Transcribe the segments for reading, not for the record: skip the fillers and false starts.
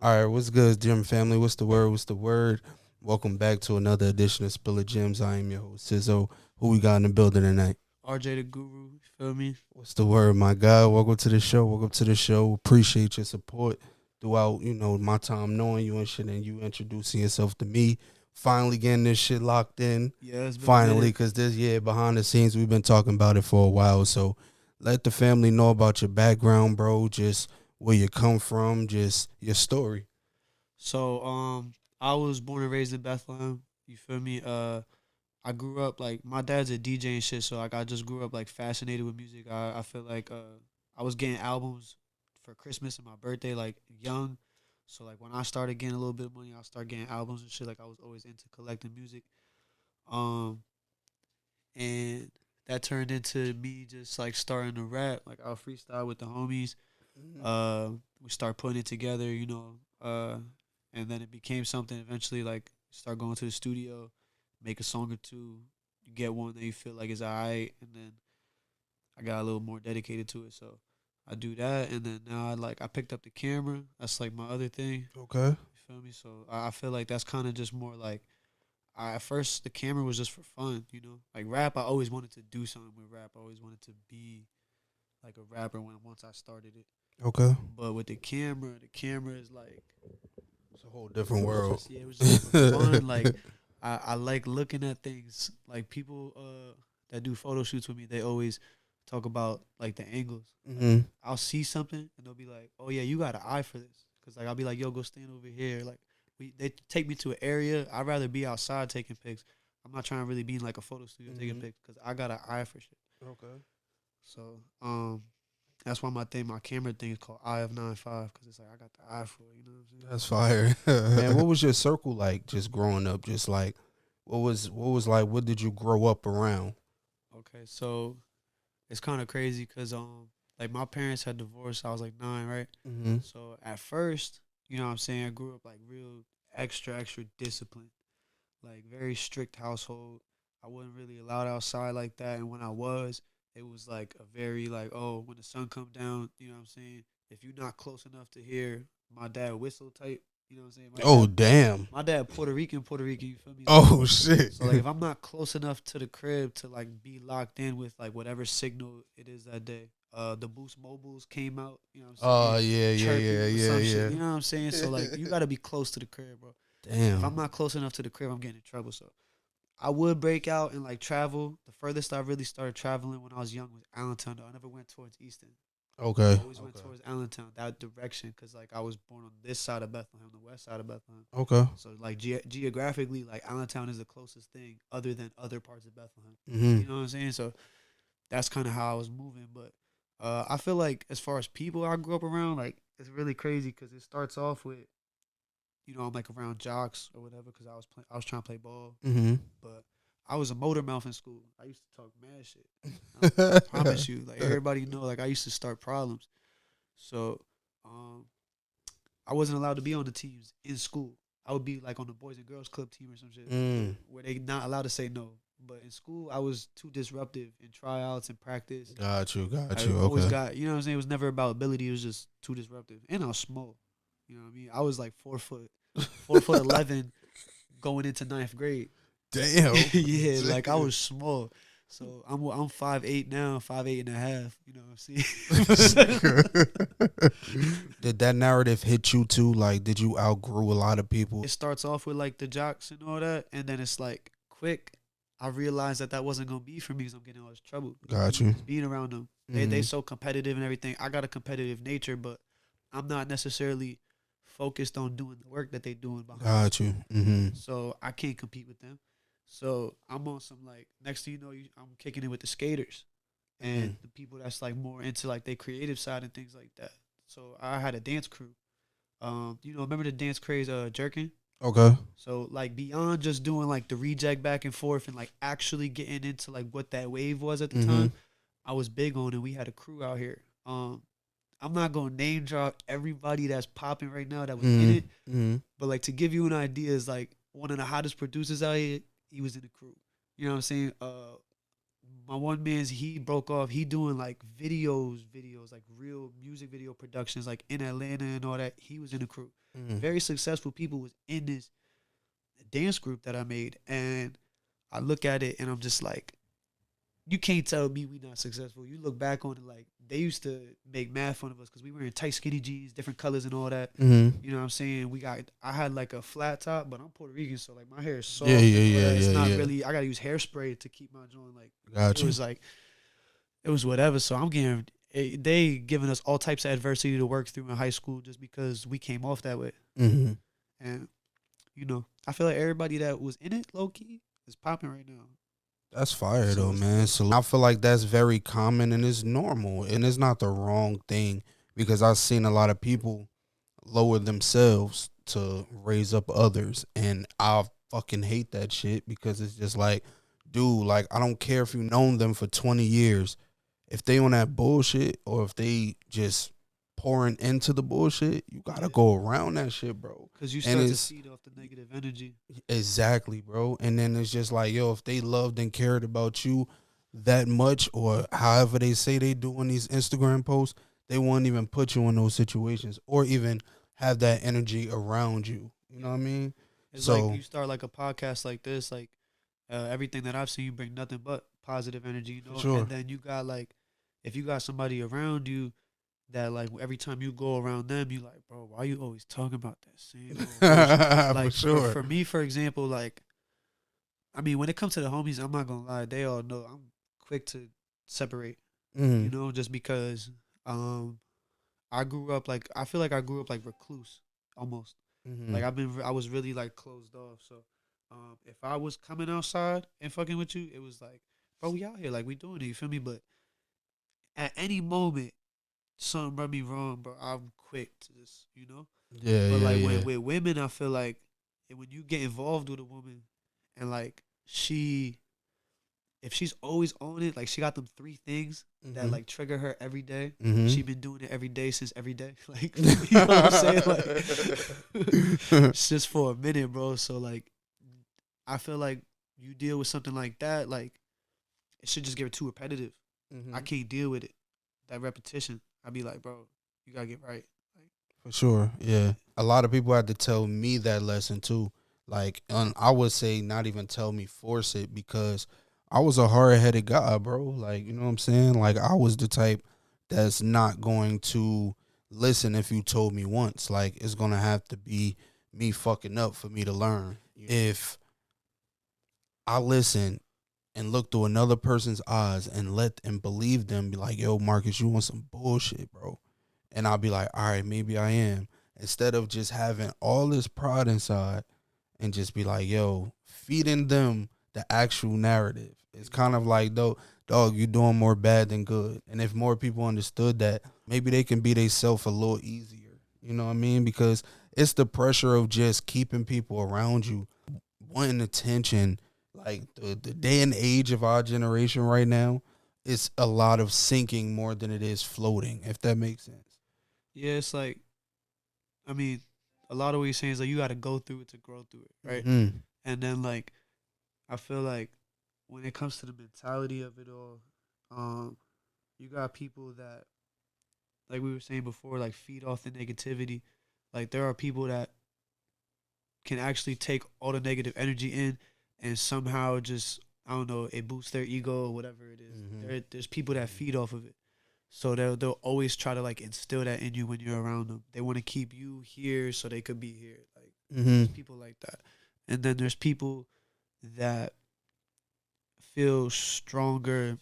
All right, what's good, Gym family? What's the word? What's the word? Welcome back to another edition of Spill of Gems. I am your host, Sizzo. Who we got in the building tonight? RJ the Guru, you feel me? What's the word, my guy? Welcome to the show. Welcome to the show. Appreciate your support throughout, my time knowing you and shit, and you introducing yourself to me. Finally getting this shit locked in. Yeah, it's been a Finally, minute. because this year behind the scenes, we've been talking about it for a while. So let the family know about your background, bro. Just where you come from, just your story. So, I was born and raised in Bethlehem. You feel me? I grew up like my dad's a DJ and shit, so like I just grew up like fascinated with music. I feel like I was getting albums for Christmas and my birthday like young. So like when I started getting a little bit of money, I started getting albums and shit. Like I was always into collecting music. Um, and that turned into me just like starting to rap. Like I'll freestyle with the homies. Uh, we start putting it together, and then it became something. Eventually, like start going to the studio, make a song or two, you get one that you feel like is alright, and then I got a little more dedicated to it. So I do that, and then now I picked up the camera. That's like my other thing. Okay. You feel me? So I feel like that's kind of just more like at first the camera was just for fun, you know. Like rap, I always wanted to do something with rap. I always wanted to be like a rapper when once I started it. Okay. But with the camera is like It's a whole different world. yeah, it was just for fun. Like I like looking at things. Like people that do photo shoots with me, they always talk about like the angles. Like hmm I'll see something and they'll be like, "Oh yeah, you got an eye for this." Cause like I'll be like, "Yo, go stand over here." Like they take me to an area. I'd rather be outside taking pics. I'm not trying to really be in like a photo studio taking pics because I got an eye for shit. Okay. So that's why my camera thing is called Eye of 9.5 because it's like I got the eye for it. You know what I'm saying? That's fire. Man, what was your circle like just growing up? Just like what was like what did you grow up around? Okay, so it's kind of crazy because like my parents had divorced. I was like 9, right? Mm-hmm. So at first, you know what I'm saying, I grew up like real extra disciplined, like very strict household. I wasn't really allowed outside like that, and when I was, it was like a very like, oh, when the sun come down, you know what I'm saying. If you're not close enough to hear my dad whistle type, you know what I'm saying. Oh damn. My dad Puerto Rican. You feel me? Oh shit. So like if I'm not close enough to the crib to like be locked in with like whatever signal it is that day, the Boost Mobiles came out, you know what I'm Oh saying? yeah, yeah, Chirping yeah, or yeah, some shit, yeah. you know what I'm saying? So like you gotta be close to the crib, bro. If I'm Damn. not close enough to the crib, I'm getting in trouble. So I would break out and like travel. The furthest I really started traveling when I was young was Allentown. Though I never went towards Easton. I Okay. always went Okay. towards Allentown, that direction, because like I was born on this side of Bethlehem, the west side of Bethlehem. Okay. So like geographically, like Allentown is the closest thing other than other parts of Bethlehem. Mm-hmm. You know what I'm saying? So that's kind of how I was moving. But I feel like as far as people I grew up around, like it's really crazy because it starts off with, I'm like around jocks or whatever because I was trying to play ball, Mm-hmm. but I was a motor mouth in school. I used to talk mad shit. I promise you, like everybody know, like I used to start problems. So um, I wasn't allowed to be on the teams in school. I would be like on the boys and girls club team or some shit mm. where they not allowed to say no. But in school, I was too disruptive in tryouts and practice. Got you. Got I you. always Okay. got, you know what I'm saying? It was never about ability. It was just too disruptive. And I was small. You know what I mean? I was like 4', 4'11", going into ninth grade. Damn. Yeah, like I was small. So I'm 5'8" now, 5'8.5". You know what I'm saying? Did that narrative hit you too? Like, did you outgrow a lot of It people? starts off with like the jocks and all that, and then it's like quick. I realized that wasn't gonna be for me because I'm getting all this trouble. Got Even you. just being around them, they Mm-hmm. so competitive and everything. I got a competitive nature, but I'm not necessarily focused on doing the work that they doing behind the Got you. scenes. Mm-hmm. So I can't compete with them. So I'm on some like next thing you know, I'm kicking it with the skaters Mm-hmm. and the people that's like more into like their creative side and things like that. So I had a dance crew. Remember the dance craze jerking? Okay. So like beyond just doing like the reject back and forth and like actually getting into like what that wave was at the Mm-hmm. time, I was big on it. We had a crew out here. I'm not gonna name drop everybody that's popping right now that was in Mm-hmm. it, Mm-hmm. but like to give you an idea, is like one of the hottest producers out here. He was in the crew. You know what I'm saying? My one man's he broke off. He doing like videos like real music video productions like in Atlanta and all that. He was in the crew. Mm. very successful people was in this dance group that I made, and I look at it and I'm just like, you can't tell me we not successful. You look back on it like they used to make mad fun of us because we were in tight skinny jeans, different colors and all that. Mm-hmm. You know what I'm saying? I had like a flat top, but I'm Puerto Rican, so like my hair is Yeah, soft yeah, and all yeah, that. It's yeah, not yeah. really. I gotta use hairspray to keep my joint like. Got It you. was like it was whatever. So I'm getting they giving us all types of adversity to work through in high school just because we came off that way. Mm-hmm. And I feel like everybody that was in it, low key, is popping right now. That's fire So though, it's man. lit. So I feel like that's very common and it's normal and it's not the wrong thing because I've seen a lot of people lower themselves to raise up others, and I fucking hate that shit because it's just like, dude, like I don't care if you known them for 20 years, if they on that bullshit or if they just pouring into the bullshit, you gotta Yeah. go around that shit, bro. Because you And start to it's feed off the negative energy. exactly, bro. And then it's just like, yo, if they loved and cared about you that much, or however they say they do on these Instagram posts, they won't even put you in those situations or even have that energy around you. You know what I Yeah. mean? It's like So you start like a podcast like this, like everything that I've seen, you bring nothing but positive energy, for And sure. then you got like, if you got somebody around you that like every time you go around them, you like, bro, why you always talking about that same old bullshit? For Like sure. for me, for example, like I mean, when it comes to the homies, I'm not gonna lie, they all know I'm quick to separate, Mm, just because um I grew up like I feel like I grew up like recluse almost. mm-hmm. Like I was really like closed off. So if I was coming outside and fucking with you, it was like, bro, we out here, like we doing it, you feel me? But at any moment, something run me wrong, bro. I'm quick to just. Yeah, But yeah, like yeah. with women, I feel like when you get involved with a woman and like if she's always on it, like she got them three things that Mm-hmm. like trigger her every day. Mm-hmm. She been doing it every day since every day. Like you know what I'm saying? Like it's just for a minute, bro. So like I feel like you deal with something like that, like it should just get too repetitive. I Mm-hmm. can't deal with it. That repetition. I'd be like, bro, you gotta get right. Like, For sure, yeah. A lot of people had to tell me that lesson too. Like, I would say not even tell me, force it, because I was a hard headed guy, bro. Like, you know what I'm saying? Like, I was the type that's not going to listen if you told me once. Like, it's gonna have to be me fucking up for me to learn. If I listen and look through another person's eyes and let and believe them, be like, yo, Marcus, you want some bullshit, bro. And I'll be like, all right, maybe I am. Instead of just having all this pride inside and just be like, yo, feeding them the actual narrative. It's kind of like, dog, you doing more bad than good. And if more people understood that, maybe they can be themselves a little easier. You know what I mean? Because it's the pressure of just keeping people around you, wanting attention. Like the day and age of our generation right now, it's a lot of sinking more than it is floating, if that makes sense. yeah, it's like I mean, a lot of what you're saying is like you gotta go through it to grow through it, right? Mm-hmm. And then like I feel like when it comes to the mentality of it all, um, you got people that like we were saying before, like feed off the negativity. Like there are people that can actually take all the negative energy in and somehow just I don't know, it boosts their ego or whatever it is. Mm-hmm. There's people that feed off of it. So they'll always try to like instill that in you when you're around them. They want to keep you here so they could be here. Like Mm-hmm. there's people like that. And then there's people that feel stronger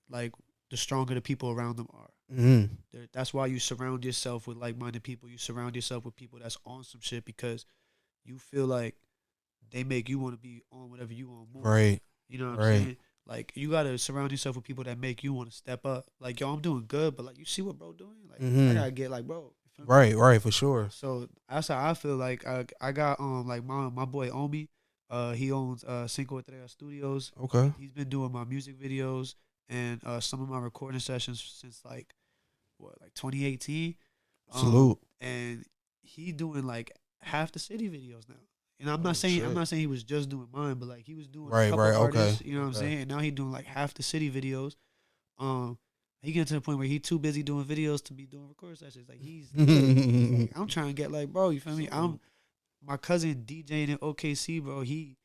like the stronger the people around them are. Mm-hmm. That's why you surround yourself with like-minded people. You surround yourself with people that's on some shit because you feel like they make you want to be on whatever you want more. Right. You know what I'm Right. saying? Like you gotta surround yourself with people that make you want to step up. Like yo, I'm doing good, but like you see what bro doing? Like I Mm-hmm. gotta get like bro. You feel me? Right. Right. For sure. So that's how I feel. Like I got like my boy Omi, he owns Cinco Studios. Okay. He's been doing my music videos and some of my recording sessions since like what like 2018. Salute. And he doing like half the city videos now. And Oh I'm shit. not saying he was just doing mine, but like he was doing a Right. couple Right. Okay. artists, you know what I'm Okay. saying? And now he doing like half the city videos. Um He get to the point where he too busy doing videos to be doing record sessions. Like he's lit. Like I'm trying to get like, bro, you feel me? I'm So my cousin DJing in OKC, bro. He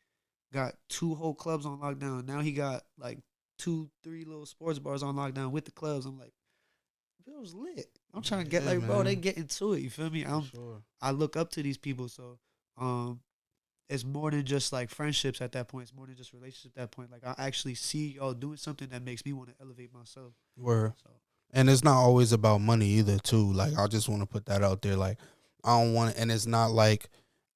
got two whole clubs on lockdown. Now he got like two, three little sports bars on lockdown with the clubs. I'm like, it was lit. I'm trying to get yeah, like, bro, they man, get into it. You feel me? for sure. I look up to these people, so um, it's more than just like friendships at that point. It's more than just relationships at that point. Like I actually see y'all doing something that makes me want to elevate myself. Where So and it's not always about money either, too. Like I just want to put that out there. Like I don't want, and it's not like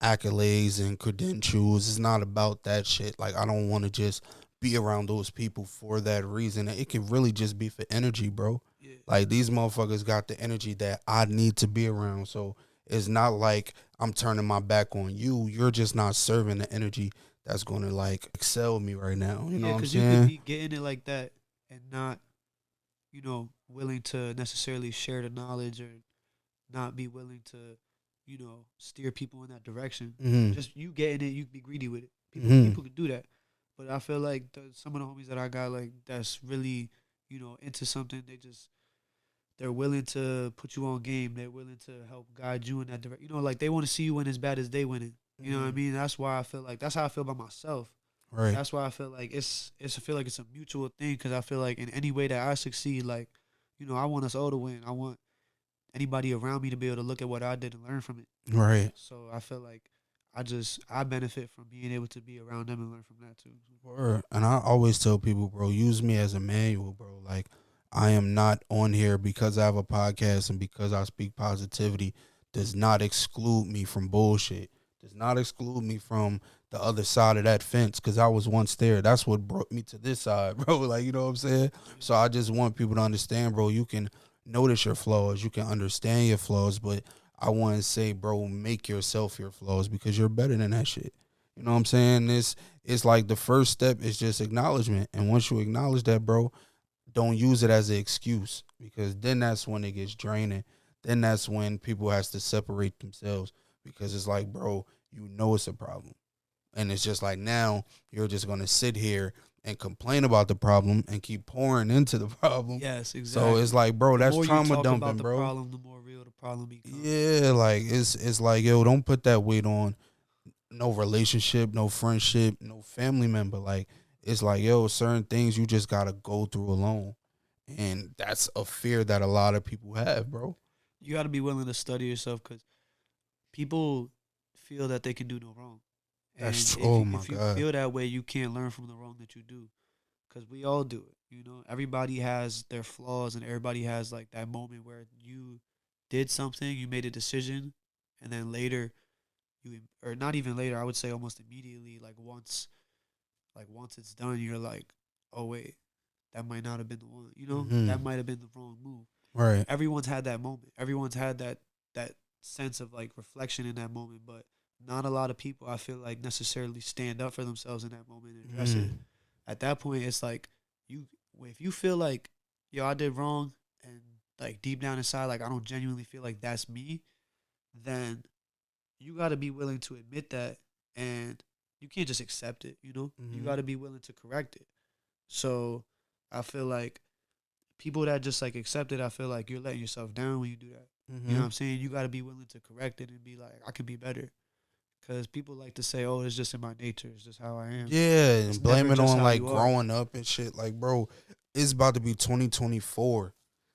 accolades and credentials. It's not about that shit. Like I don't want to just be around those people for that reason. It can really just be for energy, bro. yeah, Like these motherfuckers got the energy that I need to be around. So it's not like I'm turning my back on you. You're just not serving the energy that's going to like excel me right now. You know yeah, what I'm because you could saying? be getting it like that and not, willing to necessarily share the knowledge or not be willing to, steer people in that direction. Hmm. Just you getting it, you can be greedy with it. People Hmm. people could do that, but I feel like some of the homies that I got like that's really, into something. They're willing to put you on game. They're willing to help guide you in that direction. Like they want to see you win as bad as they winning. You know what I Hmm. mean? That's why I feel like that's how I feel about myself. Right. That's why I feel like I feel like it's a mutual thing because I feel like in any way that I succeed, like, I want us all to win. I want anybody around me to be able to look at what I did and learn from it. Right. So I feel like I benefit from being able to be around them and learn from that too. Word. And I always tell people, bro, use me as a manual, bro. Like, I am not on here because I have a podcast and because I speak positivity does not exclude me from bullshit. Does not exclude me from the other side of that fence because I was once there. That's what brought me to this side, bro. Like, you know what I'm saying? So I just want people to understand, bro, you can notice your flaws, you can understand your flaws, but I want to say, bro, make yourself your flaws because you're better than that shit. You know what I'm saying? It's like the first step is just acknowledgement. And once you acknowledge that, bro, don't use it as an excuse because then that's when it gets draining. Then that's when people has to separate themselves because it's like, bro, you know it's a problem. And it's just like now you're just gonna sit here and complain about the problem and keep pouring into the problem. Yes, So it's exactly. like, bro, The that's more you trauma talk about dumping, the bro. problem, the more real the problem becomes. Yeah, like it's like, yo, don't put that weight on no relationship, no friendship, no family member. Like it's like, yo, certain things you just gotta go through alone. And that's a fear that a lot of people have, bro. You got to be willing to study yourself because people feel that they can do no wrong, and That's true. if Oh you my if you God. feel that way, you can't learn from the wrong that you do. Because we all do it. Everybody has their flaws, and everybody has like that moment where you did something, you made a decision, and then later or not even later, I would say almost immediately, like once it's done, you're like, oh wait, that might not have been the one. That Hmm. might have been the wrong move. Right. Everyone's had that moment. Everyone's had that sense of like reflection in that moment, but not a lot of people I feel like necessarily stand up for themselves in that moment and address it. Mm. At that point, it's like you if you feel like yo I did wrong and like deep down inside like I don't genuinely feel like that's me, then you got to be willing to admit that and you can't just accept it. You Hmm. got to be willing to correct it. So I feel like people that just like accept it, I feel like you're letting yourself down when you do that. You know Hmm. what I'm saying? You got to be willing to correct it and be like, I can be better. Because people like to say, oh, it's just in my nature. It's just how I am. Yeah, It's and blame never it just on how like you are. growing up and shit. Like, bro, it's about to be 2024.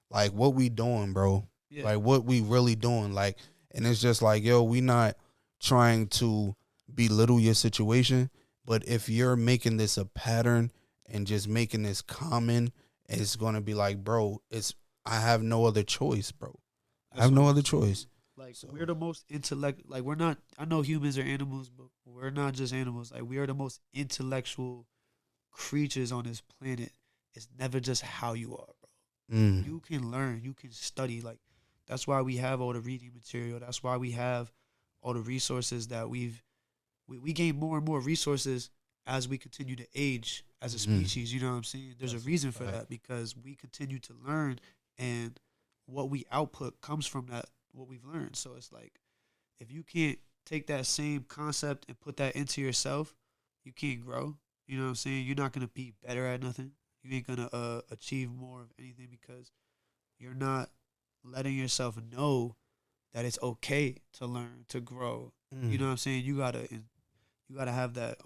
Like, what we doing, bro? Yeah. Like, what we really doing? Like, and it's just like, yo, we not trying to belittle your situation, but if you're making this a pattern and just making this common, it's gonna be like, bro, I have no other choice, bro. I That's have what no I'm other saying. choice. Like, we're So, the most intellect. Like, we're not, I know humans are animals, but we're not just animals. Like, we are the most intellectual creatures on this planet. It's never just how you are, bro. mm, You can learn, you can study. Like that's why we have all the reading material. That's why we have all the resources that we gain more and more resources as we continue to age as a mm, species. You know what I'm saying? There's a that's a reason for fact. that because we continue to learn and what we output comes from that what we've learned. So it's like if you can't take that same concept and put that into yourself, you can't grow. You know what I'm saying? You're not gonna be better at nothing. You ain't gonna achieve more of anything because you're not letting yourself know that it's okay to learn, to grow. You Mm. know what I'm saying? You gotta have that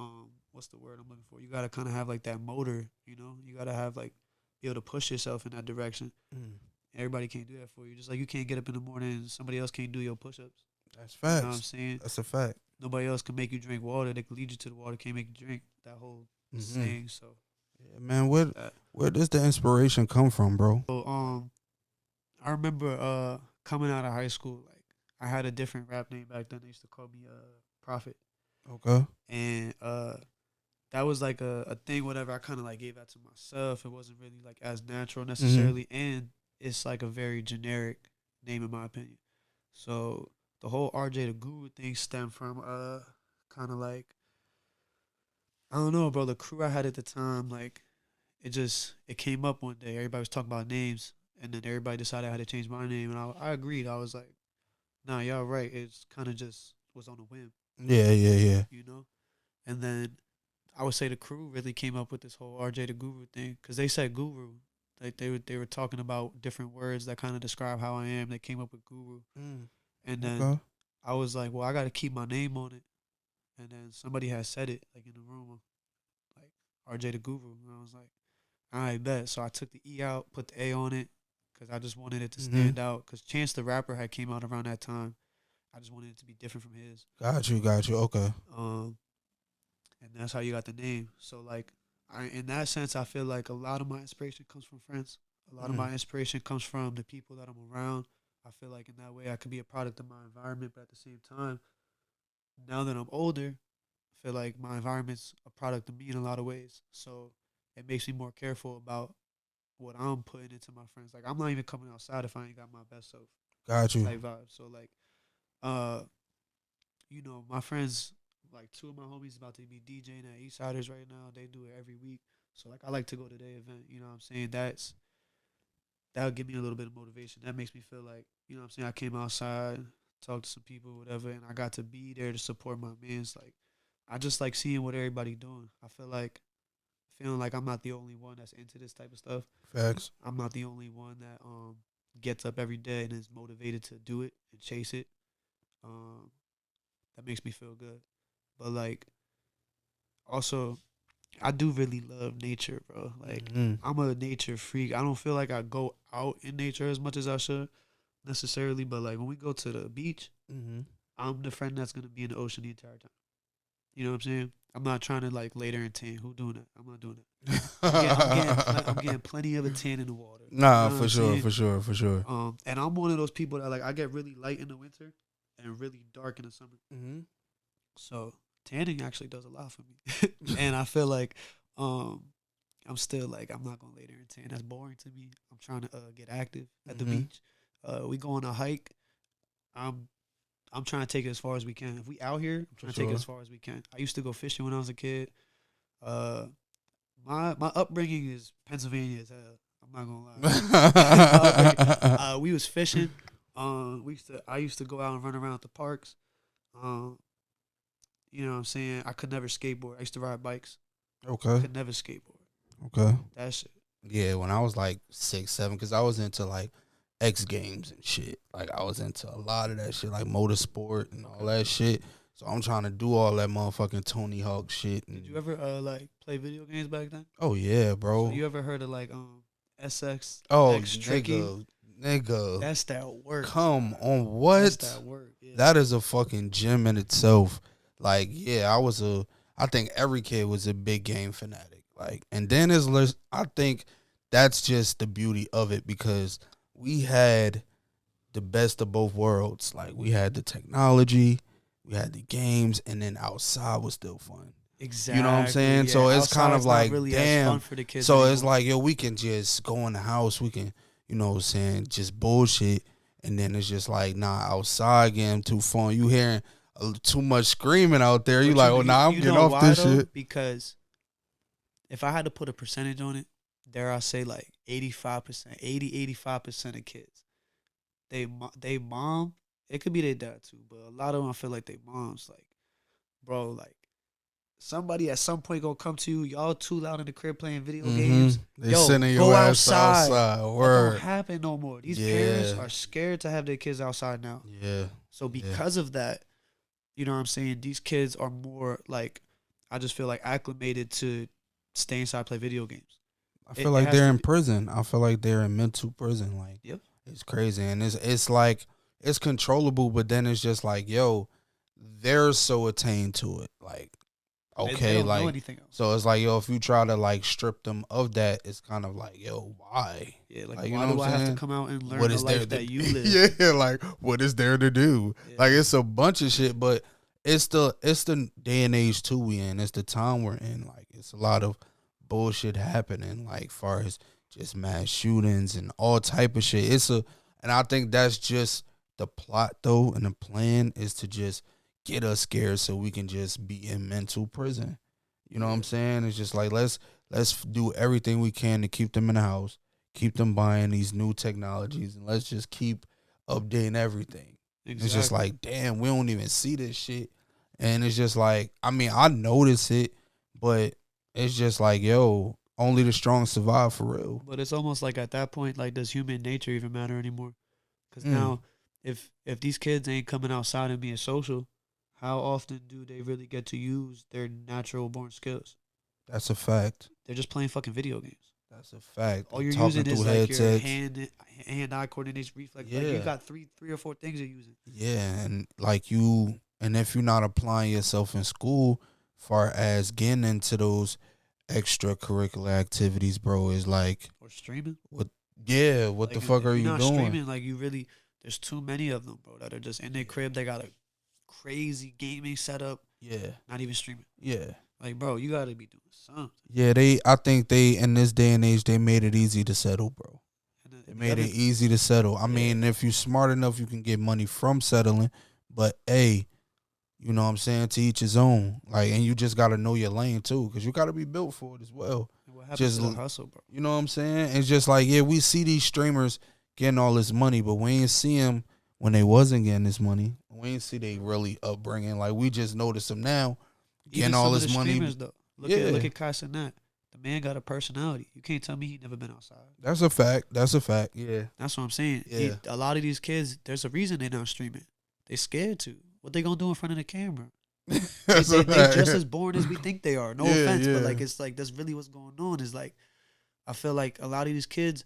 what's the word I'm looking for? You gotta kind of have like that motor. You gotta have like be able to push yourself in that direction. Mm. Everybody can't do that for you. Just like you can't get up in the morning and somebody else can't do your push-ups. That's You know what I'm facts. saying? That's a fact. Nobody else can make you drink water. They can lead you to the water, can't make you drink. That whole Hmm. saying. So Yeah, man, where that. where does the inspiration come from, bro? So I remember coming out of high school, like I had a different rap name back then. They used to call me Prophet. Okay. And that was like a thing, whatever. I kind of like gave that to myself. It wasn't really like as natural Hmm. necessarily, and it's like a very generic name in my opinion. So the whole RJ the Guru thing stemmed from kind of like, I don't know, bro. The crew I had at the time, like it came up one day. Everybody was talking about names, and then everybody decided I had to change my name, and I agreed. I was like, nah, y'all right. It's kind of just was on a whim, Yeah, yeah, yeah. you know. And then I would say the crew really came up with this whole RJ the Guru thing because they said Guru. Like they were talking about different words that kind of describe how I am. They came up with Guru, Mm. and then Okay. I was like, well, I got to keep my name on it. And then somebody had said it like in the room, like RJ the Guru, and I was like, all right, bet. So I took the E out, put the A on it, because I just wanted it to Hmm. stand out. Because Chance the Rapper had came out around that time. I just wanted it to be different from his. Got you. Got you. Okay. Um, and that's how you got the name. So like, in that sense, I feel like a lot of my inspiration comes from friends. A lot of Mm. my inspiration comes from the people that I'm around. I feel like in that way I could be a product of my environment, but at the same time, now that I'm older, I feel like my environment's a product of me in a lot of ways. So it makes me more careful about what I'm putting into my friends. Like I'm not even coming outside if I ain't got my best self Got you. type vibe. So like, uh, my friends, like two of my homies about to be DJing at Eastsiders right now. They do it every week. So like I like to go to their event, you know what I'm saying? That'll give me a little bit of motivation. That makes me feel like, you know what I'm saying, I came outside, talked to some people, whatever, and I got to be there to support my mans. Like I just like seeing what everybody doing. I feel like feeling like I'm not the only one that's into this type of stuff. Facts. I'm not the only one that gets up every day and is motivated to do it and chase it. Um, that makes me feel good. But like also, I do really love nature, bro. Like Hmm. I'm a nature freak. I don't feel like I go out in nature as much as I should necessarily, but like when we go to the beach, Hmm. I'm the friend that's gonna be in the ocean the entire time. You know what I'm saying? I'm not trying to like later and tan. Who doing that? I'm not doing that. I'm getting plenty of a tan in the water. You Nah, know what for I'm sure, saying? for sure, for sure. And I'm one of those people that like I get really light in the winter and really dark in the summer. Hmm. So tanning actually does a lot for me. And I feel like um I'm still like I'm not gonna lay there and tan. That's boring to me. I'm trying to get active at the Hmm. beach. We go on a hike. I'm I'm trying to take it as far as we can. If we out here, I'm For trying to take it sure. as far as we can. I used to go fishing when I was a kid. Uh, my upbringing is Pennsylvania as hell. I'm not gonna lie. My upbringing, we was fishing. I used to go out and run around the parks. Um, you know what I'm saying? I could never skateboard. I used to ride bikes. I Okay. could never skateboard. Okay. That shit. Yeah, when I was like 6, 7, because I was into like X Games and shit. Like I was into a lot of that shit, like motorsport and all Okay. that shit. So I'm trying to do all that motherfucking Tony Hawk shit. Did you And ever like play video games back then? oh yeah, So bro. you ever heard of like Oh SXX Tricky? nigga, That's that work, come bro. on, That's what? that work. Yeah. That is a fucking gym in itself. Like, yeah, I think every kid was a big game fanatic. Like, and then I think that's just the beauty of it because we had the best of both worlds. Like, we had the technology, we had the games, and then outside was still fun. You know what I'm Exactly. saying? Yeah. So it's kind of Outside's not like, really as fun damn. for the kids So it's anymore. like, yo, we can just go in the house. We can, you know what I'm saying, just bullshit. And then it's just like, nah, outside getting too fun. You hearing too much screaming out there. You But like, oh, nah, I'm you getting know off why this though? shit. Because if I had to put a percentage on it, dare I say like 85%, 85% of kids, they mom, it could be their dad too, but a lot of them I feel like they moms like, bro, like somebody at some point gonna come to you. Y'all too loud in the crib playing video Mm-hmm. games. They Yo, sending go your ass outside. outside. That don't Word. happen no more. These parents Yeah. are scared to have their kids outside now. Yeah. So Yeah. because of that, you know what I'm saying? These kids are more like, I just feel like acclimated to stay inside, play video games. I feel It like has they're to in be. prison. I feel like they're in mental prison. Like Yep. it's crazy, and it's like it's controllable, but then it's just like, yo, they're so attained to it. Like, They okay, don't know like anything else. so it's like, yo, if you try to like strip them of that, it's kind of like, yo, why? Yeah, like Like, you why know do what I I'm have to saying? come out and learn What the is there life to that you live? yeah, like what is there to do? Yeah. Like it's a bunch of shit, but it's the day and age too we in. It's the time we're in. Like it's a lot of bullshit happening, like far as just mass shootings and all type of shit. And I think that's just the plot though, and the plan is to just get us scared so we can just be in mental prison. You know what Yeah. I'm saying? It's just like let's do everything we can to keep them in the house, keep them buying these new technologies, and let's just keep updating everything. It's just Exactly. like, damn, we don't even see this shit. And it's just like, I mean, I notice it, but it's just like, yo, only the strong survive for real. But it's almost like at that point, like, does human nature even matter anymore? Because Mm, now, if these kids ain't coming outside and being social, how often do they really get to use their natural born skills? that's a fact. They're just playing fucking video games. That's a fact. All They you're talking using through is like your headsets. hand eye coordination reflex. Like you Yeah. got three or four things you're using. Yeah. And like and if you're not applying yourself in school, far as getting into those extracurricular activities, bro, is like, Or streaming. what, yeah, what the Like fuck if are you're you not doing? streaming, like you really, there's too many of them, bro, that are just in their crib. They got a crazy gaming setup, Yeah. not even streaming. Yeah. Like, bro, you gotta be doing something. Yeah, I think they, in this day and age, they made it easy to settle, bro. They And the made other, it easy to settle. I yeah, mean, if you're smart enough, you can get money from settling, but hey, you know what I'm saying? To each his own. Like, and you just got to know your lane too, because you got to be built for it as well. and what happened Just, to the hustle, bro? you know what I'm saying? It's just like, yeah, we see these streamers getting all this money, but we ain't see them when they wasn't getting this money. We ain't see they really upbringing. Like, we just notice them now Even getting all some of this the money. streamers though. Yeah, Look at Kai Cenat. The man got a personality. You can't tell me he never been outside. that's a fact. That's a fact. Yeah. That's what I'm saying. Yeah. A lot of these kids, there's a reason they're not streaming. They scared to. What they gonna do in front of the camera? That's a They fact. just as boring as we think they are. No Yeah, offense, but yeah. like it's like that's really what's going on. Is like I feel like a lot of these kids,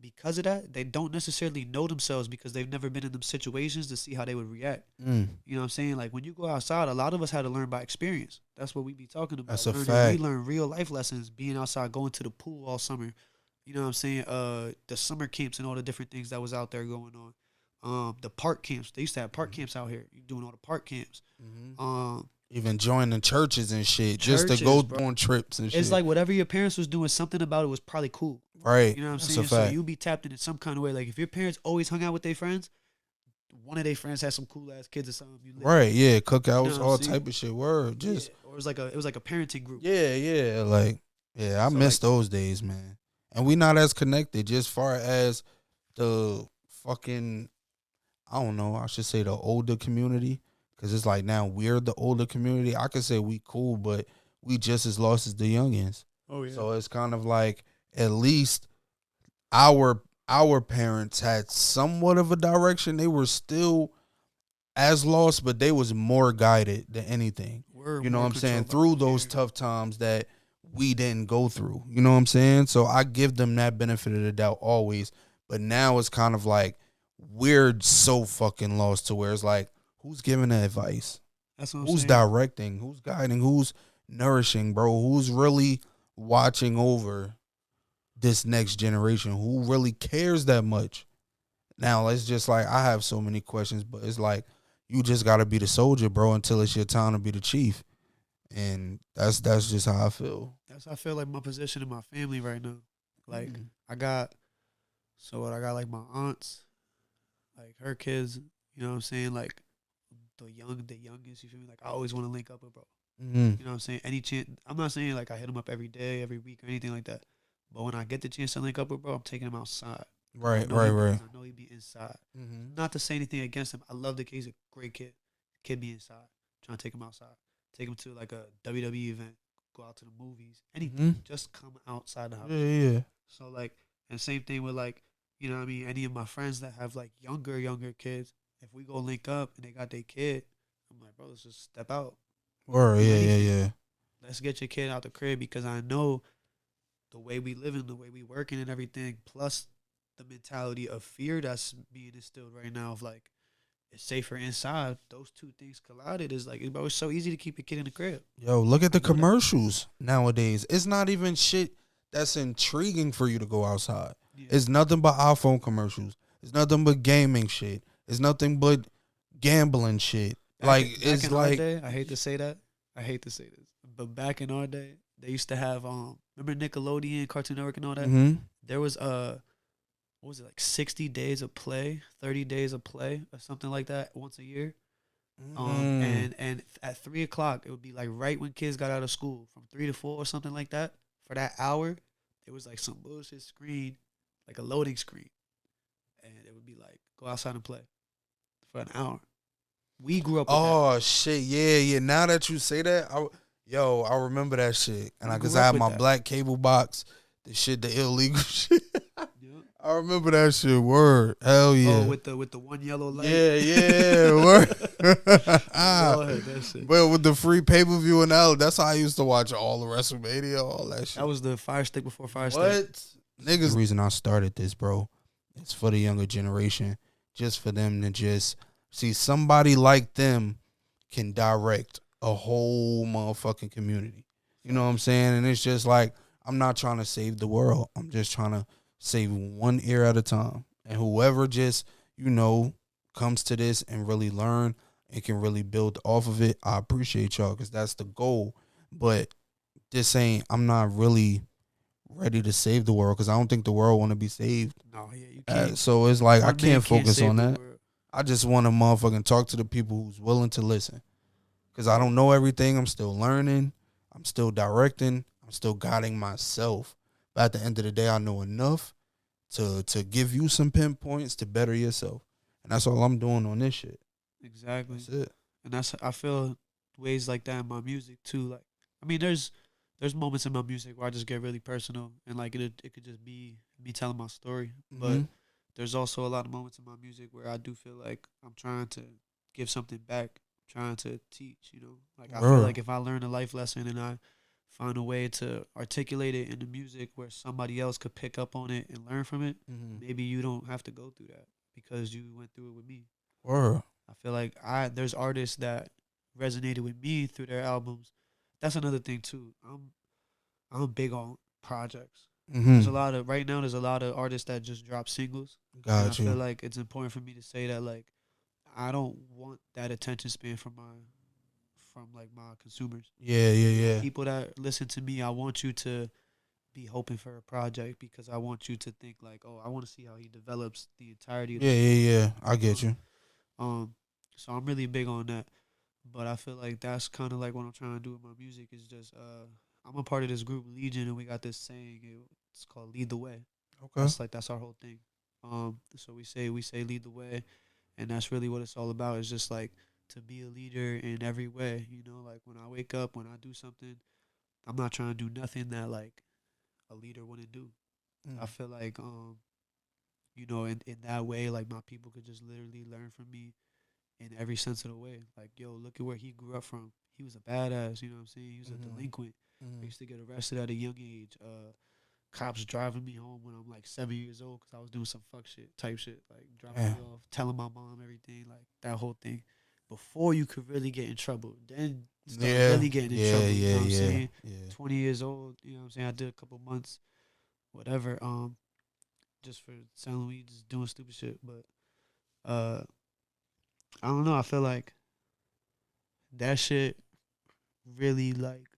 because of that, they don't necessarily know themselves because they've never been in them situations to see how they would react. Mm, You know what I'm saying? Like when you go outside, a lot of us had to learn by experience. That's what we be talking about. that's a Learning, we fact. learn real life lessons being outside, going to the pool all summer. You know what I'm saying? The summer camps and all the different things that was out there going on. The park camps. They used to have park camps out here. You doing all the park camps. Mm-hmm. Um, Even joining churches and shit, just to churches, go bro. on trips and It's shit. like whatever your parents was doing, something about it was probably cool. Right. You know what I'm That's saying? a So fact. you be tapped in some kind of way. Like if your parents always hung out with their friends, one of their friends had some cool ass kids or something. You live Right. Yeah. You know Cookouts, what I'm all saying? type of shit. Word. Yeah. Just Or it was like a parenting group. yeah, yeah. Like yeah, I So miss like those days, man. And we not as connected, just far as the fucking, I don't know, I should say the older community, because it's like now we're the older community. I could say we cool, but we just as lost as the youngins. oh yeah. So it's kind of like at least our parents had somewhat of a direction. They were still as lost, but they was more guided than anything. We're You know what more I'm saying? controlled by Through their those fear. tough times that we didn't go through. You know what I'm saying? So I give them that benefit of the doubt always. But now it's kind of like we're so fucking lost to where it's like, who's giving the advice? That's what I'm Who's saying. directing? Who's guiding? Who's nourishing, bro? Who's really watching over this next generation? Who really cares that much? Now it's just like I have so many questions, but it's like you just gotta be the soldier, bro, until it's your time to be the chief. And that's just how I feel. That's how I feel like my position in my family right now. Like Mm. I got I got like my aunts, like her kids, you know what I'm saying? Like the youngest, you feel me? Like I always want to link up with bro. Mm. You know what I'm saying? Any chance I'm not saying like I hit him up every day, every week or anything like that. But when I get the chance to link up with bro, I'm taking him outside. Right, right, right. I know he be inside. Mm-hmm. Not to say anything against him. I love the kid. He's a great kid. Kid be inside. Trying to take him outside. take them to like a WWE event, go out to the movies, anything. Mm-hmm. Just come outside the Yeah, house. yeah. So like, and same thing with like, you know what I mean, any of my friends that have like younger kids, if we go link up and they got their kid, I'm like, bro, let's just step out. Or Do yeah, yeah, anything. yeah. Let's get your kid out the crib because I know the way we living, the way we working and everything, plus the mentality of fear that's being instilled right now of like it's safer inside. Those two things collided is like, bro, it's so easy to keep your kid in the crib. Yo, look at I the know that. commercials nowadays. It's not even shit that's intriguing for you to go outside. Yeah. It's nothing but iPhone commercials. It's nothing but gaming shit. It's nothing but gambling shit. Like Back it's in our like, day, I hate to say that. I hate to say this, but back in our day, they used to have remember Nickelodeon, Cartoon Network, and all that. mm-hmm, There was what was it like 60 days of play, 30 days of play, or something like that once a year. mm, And at 3 o'clock, it would be like right when kids got out of school, from 3 to 4 or something like that. For that hour, it was like some bullshit screen, like a loading screen, and it would be like go outside and play for an hour. We grew up with that. oh shit, yeah, yeah. Now that you say that, I remember that shit. And We I guess grew I up had with my that. black cable box, the illegal shit. Yeah. I remember that shit. Word, hell Oh, yeah. with the one yellow light. Yeah, yeah, word. We all had that shit. But with the free pay per view and all, that's how I used to watch all the WrestleMania, all that shit. That was the Fire Stick before Fire Stick. What? Niggas. The reason I started this, bro, is for the younger generation. Just for them to just see somebody like them can direct a whole motherfucking community. You know what I'm saying? And it's just like, I'm not trying to save the world. I'm just trying to save one ear at a time. And whoever just, comes to this and really learn and can really build off of it, I appreciate y'all because that's the goal. But I'm not really ready to save the world because I don't think the world want to be saved. No, yeah, you can't. So it's like I One man can't can't focus save on the that. world. I just want to motherfucking talk to the people who's willing to listen because I don't know everything. I'm still learning. I'm still directing. I'm still guiding myself. But at the end of the day, I know enough to give you some pinpoints to better yourself. And that's all I'm doing on this shit. Exactly. That's it. And I feel ways like that in my music too. Like, I mean, there's moments in my music where I just get really personal and like it could just be me telling my story. Mm-hmm. But there's also a lot of moments in my music where I do feel like I'm trying to give something back, trying to teach. Like I feel like if I learn a life lesson and I find a way to articulate it in the music where somebody else could pick up on it and learn from it, maybe you don't have to go through that because you went through it with me. Word. I feel like there's artists that resonated with me through their albums. That's another thing too. I'm big on projects. There's a lot of right now. There's a lot of artists that just drop singles, and I Got you. feel like it's important for me to say that like I don't want that attention span from my consumers. Yeah, yeah, yeah. People that listen to me, I want you to be hoping for a project because I want you to think like, oh, I want to see how he develops the entirety of the Yeah, song. yeah, yeah. I get you. So I'm really big on that. But I feel like that's kind of like what I'm trying to do with my music is just I'm a part of this group Legion and we got this saying it's called lead the way. Okay. That's our whole thing. So we say lead the way, and that's really what it's all about. It's just like to be a leader in every way. Like when I wake up, when I do something, I'm not trying to do nothing that like a leader wouldn't do. I feel like in that way, like my people could just literally learn from me in every sense of the way. Like, yo, look at where he grew up from. He was a badass, you know what I'm saying? He was a delinquent. I used to get arrested at a young age. Cops driving me home when I'm like 7 years old because I was doing some fuck shit, type shit. Like, dropping me off, telling my mom everything, like that whole thing. Before you could really get in trouble. Then start really getting in trouble, you know what I'm saying? Yeah. 20 years old, you know what I'm saying? I did a couple months, whatever, just for selling weed, just doing stupid shit. But I don't know. I feel like that shit really like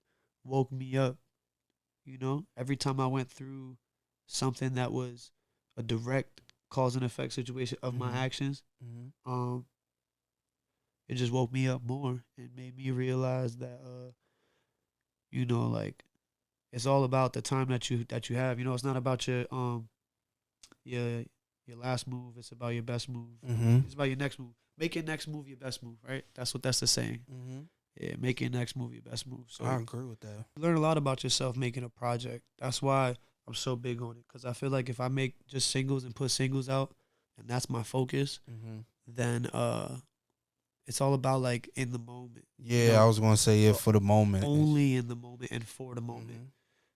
woke me up. Every time I went through something that was a direct cause and effect situation of my actions, it just woke me up more and made me realize that like it's all about the time that you have. It's not about your your last move. It's about your best move. It's about your next move. Make your next move your best move, right? That's the saying. Yeah, make your next move your best move. So I agree with that. you learn a lot about yourself making a project. That's why I'm so big on it because I feel like if I make just singles and put singles out, and that's my focus, Hmm. then it's all about like in the moment, you Yeah, I know, was gonna say it so for the moment. only in the moment and for the moment, Hmm.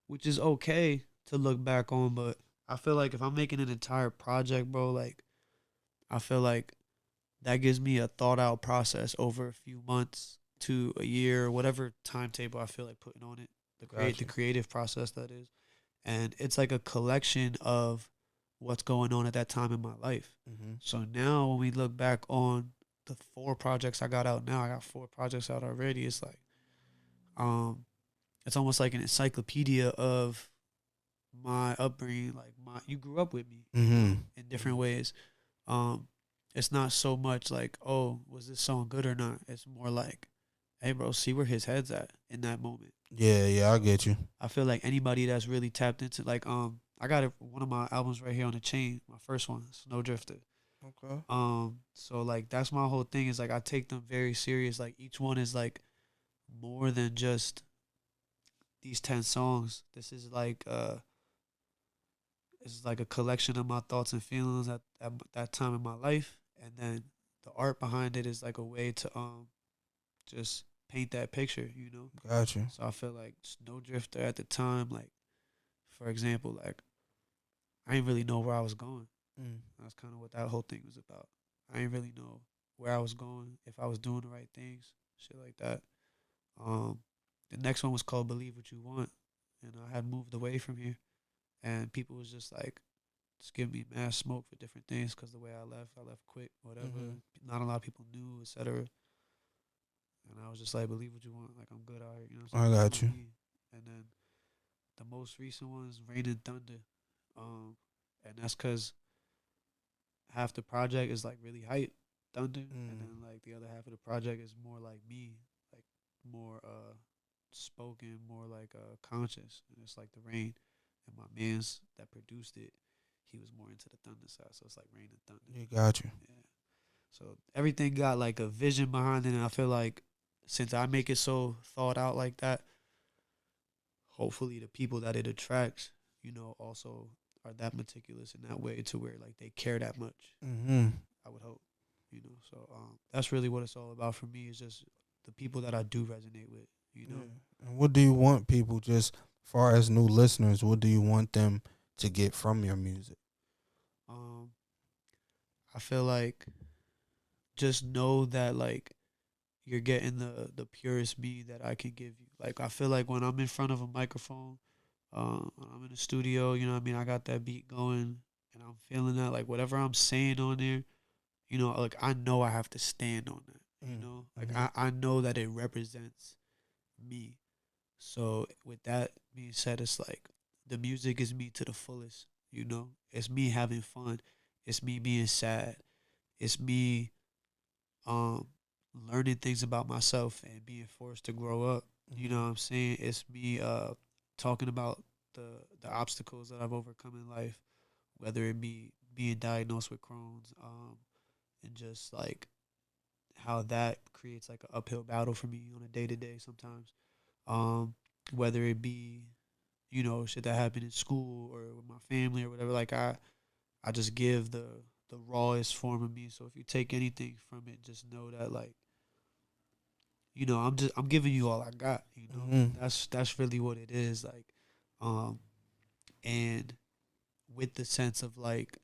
which is okay to look back on. But I feel like if I'm making an entire project, bro, like I feel like that gives me a thought out process over a few months to a year, whatever timetable I feel like putting on it. The Gotcha. creative process that is, and it's like a collection of what's going on at that time in my life. Hmm. So now when we look back on the 4 projects I got out now, I got 4 projects out already. It's like um it's almost like an encyclopedia of my upbringing. Like my you grew up with me, you Hmm. know, in different ways. Um it's not so much like, oh, was this song good or not? It's more like, hey bro, see where his head's at in that moment. Yeah, yeah, I So get you. I feel like anybody that's really tapped into like I got one of my albums right here on the chain, my first one, Snowdrifter. Okay. So like that's my whole thing is like I take them very serious. Like each one is like more than just these 10 songs. This is like a collection of my thoughts and feelings at that time in my life, and then the art behind it is like a way to just paint that picture, you know. Gotcha. So I feel like Snowdrifter at the time, like for example, like I didn't really know where I was going. Mm. That's kind of what that whole thing was about. I didn't really know where I was going, if I was doing the right things, shit like that. Um, the next one was called "Believe What You Want," and I had moved away from here, and people was just like, just giving me mad smoke for different things because the way I left quick, whatever. Hmm. Not a lot of people knew, etc. And I was just like, believe what you want. Like I'm good out here, you know what I'm I saying? I'm got doing you. me. And then the most recent one is Rain and Thunder, um, and that's because half the project is like really hype, thunder, and Mm. then like the other half of the project is more like me, like more spoken, more like conscious, and it's like the rain. And my man's that produced it, he was more into the thunder side, so it's like rain and thunder. You got you. Yeah. So everything got like a vision behind it, and I feel like since I make it so thought out like that, hopefully the people that it attracts, you know, also are that meticulous in that way to where like they care that much. Hmm. I would hope, you know. So that's really what it's all about for me. Is just the people that I do resonate with, you know. Yeah. And what do you want people, just far as new listeners, what do you want them to get from your music? Um, I feel like just know that like you're getting the purest me that I can give you. Like I feel like when I'm in front of a microphone, when I'm in the studio, you know what I mean, I got that beat going and I'm feeling that like whatever I'm saying on there, you know, like I know I have to stand on that. You know? Like Mm-hmm. I know that it represents me. So with that being said, it's like the music is me to the fullest, you know? It's me having fun. It's me being sad. It's me um learning things about myself and being forced to grow up. You know what I'm saying? It's me talking about the obstacles that I've overcome in life, whether it be being diagnosed with Crohn's, and just like how that creates like an uphill battle for me on a day to day sometimes. Um, whether it be, you know, shit that happened in school or with my family or whatever, like I just give the rawest form of me. So if you take anything from it, just know that like, you know, I'm giving you all I got, you know. Mm-hmm. That's really what it is. Like, um and with the sense of like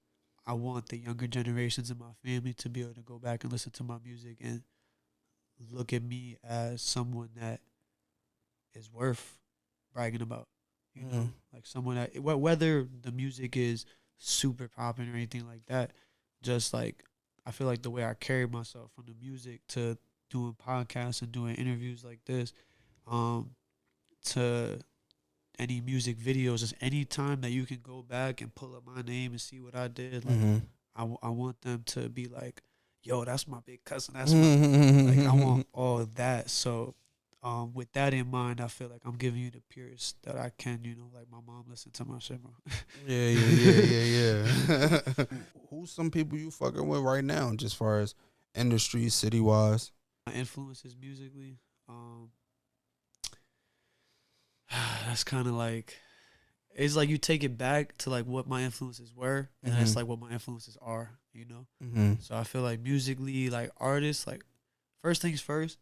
I want the younger generations in my family to be able to go back and listen to my music and look at me as someone that is worth bragging about. You Mm-hmm. know, like someone that whether the music is super popping or anything like that, just like I feel like the way I carry myself from the music to doing podcasts and doing interviews like this, um, to any music videos, just any time that you can go back and pull up my name and see what I did, like Mm-hmm. I want them to be like, yo, that's my big cousin. That's my like I want Mm-hmm. all of that. So with that in mind, I feel like I'm giving you the purest that I can, you know, like my mom listened to my shit, bro. Yeah, yeah, yeah, yeah, yeah. Who's some people you fucking with right now, just far as industry, city wise? My influences musically. Um, that's kind of like it's like you take it back to like what my influences were, and Mm-hmm. that's like what my influences are. You know. Mm-hmm. So I feel like musically, like artists, like first things first.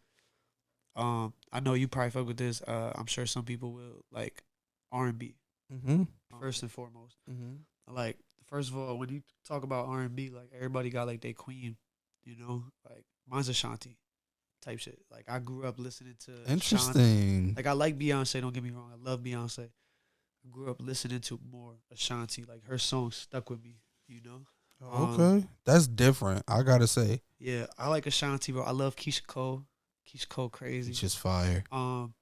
I know you probably fuck with this. I'm sure some people will like R&B Mm-hmm. first and foremost. Mm-hmm. Like first of all, when you talk about R&B, like everybody got like their queen, you know. Like mine's Ashanti type shit. Like I grew up listening to Ashanti. Interesting. Like I like Beyonce. Don't get me wrong. I love Beyonce. I grew up listening to more Ashanti. Like her songs stuck with me. You know. Okay, that's different. I gotta say, Yeah, I like Ashanti, bro. I love Keisha Cole. Keisha Cole it's crazy. just fire. Um,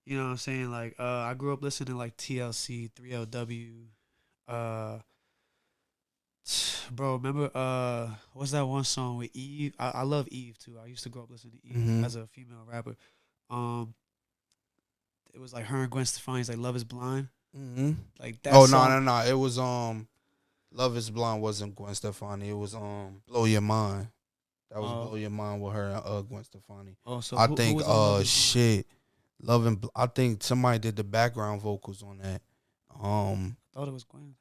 you know what I'm saying? Like, I grew up listening to like TLC, 3LW. Uh, bro, remember what's that one song with Eve? I love Eve too. I used to grow up listening to Eve Mm-hmm. as a female rapper. Um, it was like her and Gwen Stefani's like Love Is Blind. Mm-hmm. Like that Oh no song. no no! It was Love Is Blind wasn't Gwen Stefani. It was Blow Your Mind. That was Uh, Blow Your Mind with her and Gwen Stefani. oh, so I who think was on Love Is Blind? shit, I think somebody did the background vocals on that. I thought it was Gwen.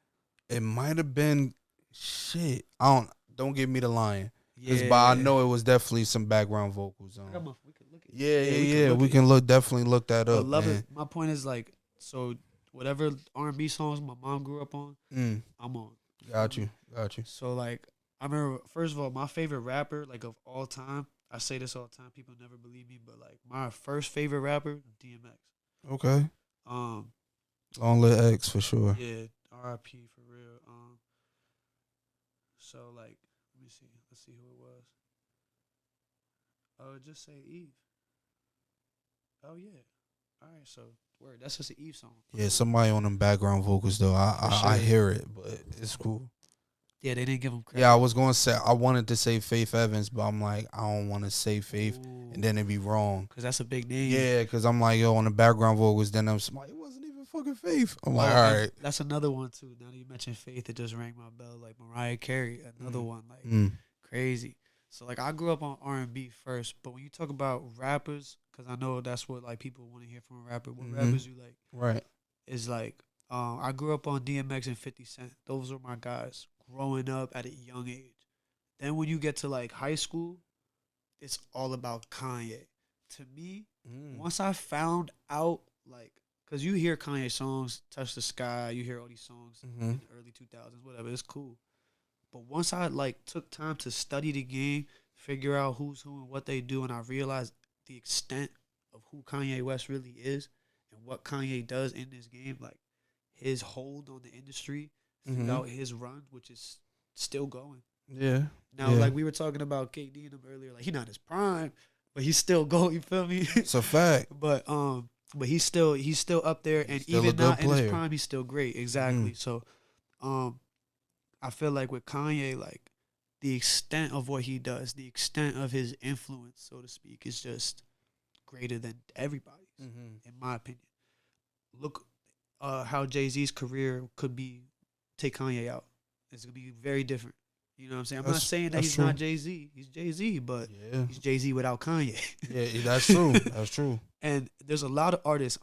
It might have been shit. I don't give me the line. Cause but I Yeah, know it was definitely some background vocals. I got my. We could look it. Yeah, Yeah, yeah, we could yeah. look We it. can definitely look that But up, love it. man. My point is like, so whatever R&B songs my mom grew up on, Mm, I'm on. You feel got me? you, got you. So like, I remember first of all, my favorite rapper like of all time. I say this all the time. People never believe me, but like my first favorite rapper, DMX. Okay, Um, Long Live X for sure. yeah, R.I.P. for real. So like, let me see. Let's see who it was. Oh, just say Eve. Oh yeah. All right. So word. That's just an Eve song. Yeah, somebody on them background vocals though. For I sure. hear it, but it's cool. Yeah, they didn't give him Yeah, credit. I was gonna say I wanted to say Faith Evans, but I'm like I don't want to say Faith, and Ooh, then it'd be wrong. cause that's a big name. Yeah, because I'm like yo on the background vocals, then I'm like it wasn't even fucking Faith. I'm like Oh, all and right. that's another one too. Now that you mentioned Faith, it just rang my bell. Like Mariah Carey, another Mm, one, like mm, crazy. So like I grew up on R&B first, but when you talk about rappers, because I know that's what like people want to hear from a rapper. What mm-hmm. rappers you like Right. is like I grew up on DMX and 50 Cent. Those are my guys growing up at a young age. Then when you get to like high school, it's all about Kanye. To me, Mm, once I found out, like, cause you hear Kanye songs, "Touch the Sky," you hear all these songs mm-hmm. in the early 2000s, whatever. It's cool. But once I like took time to study the game, figure out who's who and what they do, and I realized the extent of who Kanye West really is and what Kanye does in this game, like his hold on the industry Mm-hmm. throughout his run, which is still going. Yeah. Now, Yeah. like we were talking about KD and him earlier, like he's not his prime, but he's still going. You feel me? It's a fact. but he's still up there, He's and still a even good not in his player. prime, he's still great. Mm-hmm. Exactly. So, um, I feel like with Kanye, like the extent of what he does, the extent of his influence, so to speak, is just greater than everybody's, Mm-hmm. in my opinion. Look, how Jay Z's career could be. Take Kanye out, it's gonna be very different. You know what I'm saying? I'm not saying that That's he's true. not Jay Z. He's Jay Z, but Yeah. he's Jay Z without Kanye. Yeah, that's true. That's true. And there's a lot of artists.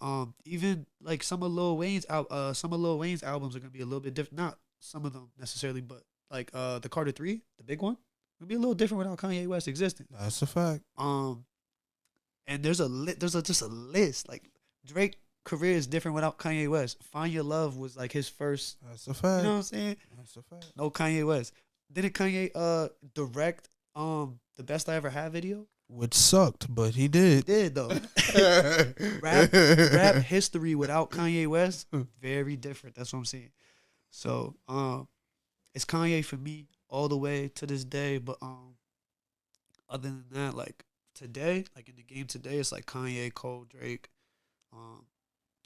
Even like some of Lil Wayne's albums are gonna be a little bit different. Not some of them necessarily, but like the Carter 3, the big one, gonna be a little different without Kanye West existing. That's a fact. And just a list. Like Drake career is different without Kanye West. Find Your Love was like his first. That's a You know fact. what I'm saying? That's a fact. No Kanye West. Didn't Kanye direct the Best I Ever Had video? Which sucked, but he He did. did though. rap history without Kanye West, very different. That's what I'm saying. So it's Kanye for me all the way to this day. But other than that, like today, like in the game today, it's like Kanye, Cole, Drake, um,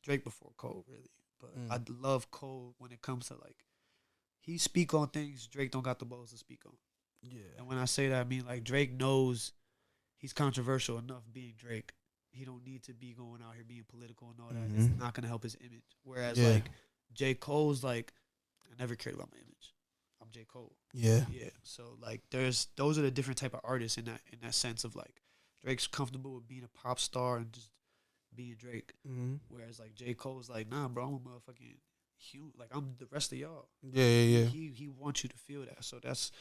Drake before Cole really. But I Mm. love Cole when it comes to like he speak on things Drake don't got the balls to speak on. Yeah. And when I say that, I mean like Drake knows he's controversial enough being Drake. He don't need to be going out here being political and all that. It's Mhm. not gonna help his image. Whereas Yeah. like J. Cole's like, I never cared about my image. I'm J. Cole. Yeah. Yeah. So like those are the different type of artists in that sense of like Drake's comfortable with being a pop star and just being Drake. Mm-hmm. Whereas like J. Cole's like, nah, bro, I'm a motherfucking human. Like I'm the rest of y'all. Yeah, yeah, yeah. He wants you to feel that. So that's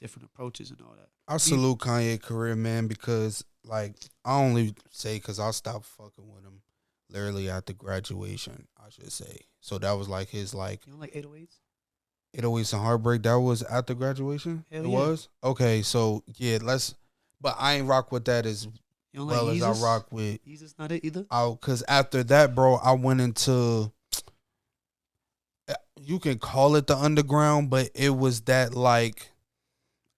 different approaches and all that. I Me, salute Kanye career, man, because like I only say because I stopped fucking with him literally after graduation. I should say. So that was like his like you don't like 808s? 808s and Heartbreak. That was after graduation. Hell It yeah. was okay. So yeah, let's. But I ain't rock with that as You don't like well as I Yeezus? rock with Yeezus not it either. out. Because after that, bro, I went into you can call it the underground, but it was that like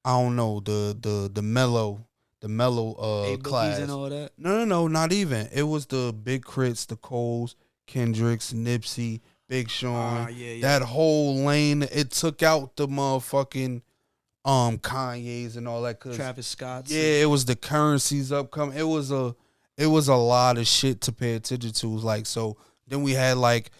I don't know the mellow A boogies and class. all that. No, not even. It was the Big Crits, the Coles, Kendricks, Nipsey, Big Ah, Sean. yeah, yeah. That whole lane. It took out the motherfucking Kanye's and all that. Cause Travis Scott's. yeah, And, it was the currencies upcoming. It was a lot of shit to pay attention to. Like so, then we had like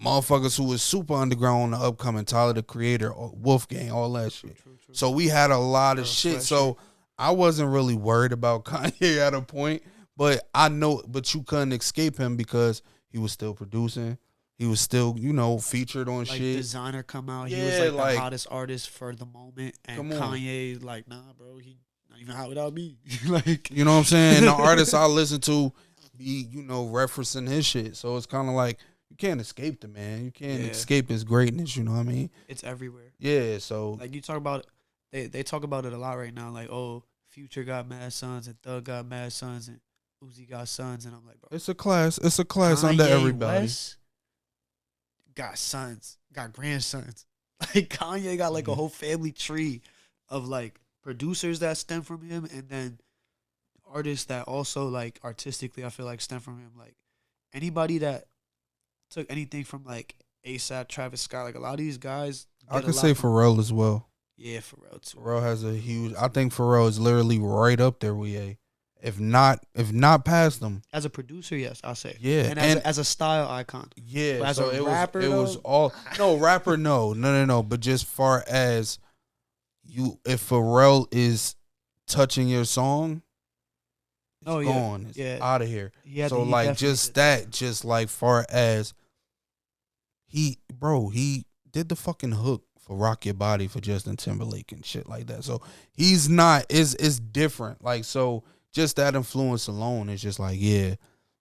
motherfuckers who was super underground on the upcoming Tyler the Creator, Wolfgang, all that true, shit. true, true. So we had a lot of Earl shit. Sweatshirt. So I wasn't really worried about Kanye at a point, but I know, but you couldn't escape him because he was still producing. He was still, featured on Like shit. Designer come out, he was Yeah, like the like, hottest artist for the moment, and come on. Kanye like, nah, bro, he not even hot without me. Like, You know what I'm saying? And the artists I listen to be, referencing his shit. So it's kind of like you can't escape the man. You can't yeah, escape his greatness. You know what I mean? it's everywhere. Yeah. So Like you talk about, they talk about it a lot right now. Like, oh, Future got mad sons and Thug got mad sons and Uzi got sons, and I'm like, bro, it's a class. It's a class under Kanye everybody. West got sons, got grandsons. Like Kanye got like a Mhm. whole family tree of like producers that stem from him, and then artists that also like artistically I feel like stem from him. Like anybody that took anything from like ASAP, Travis Scott, like a lot of these guys I get a could say lot from. Pharrell as well. Yeah, Pharrell too. Pharrell has a huge. I think Pharrell is literally right up there with A. If not past them. As a producer, yes, I'll say. Yeah, And and as a style icon. yeah. But as So a it rapper, was. It was though, all no rapper. No. But just far as you, if Pharrell is touching your song, it's oh yeah, gone. It's yeah. out of here. So He like definitely just did that. that, just like far as he did the fucking hook for Rock Your Body for Justin Timberlake and shit like that. So he's not is different. Like so just that influence alone is just like, yeah,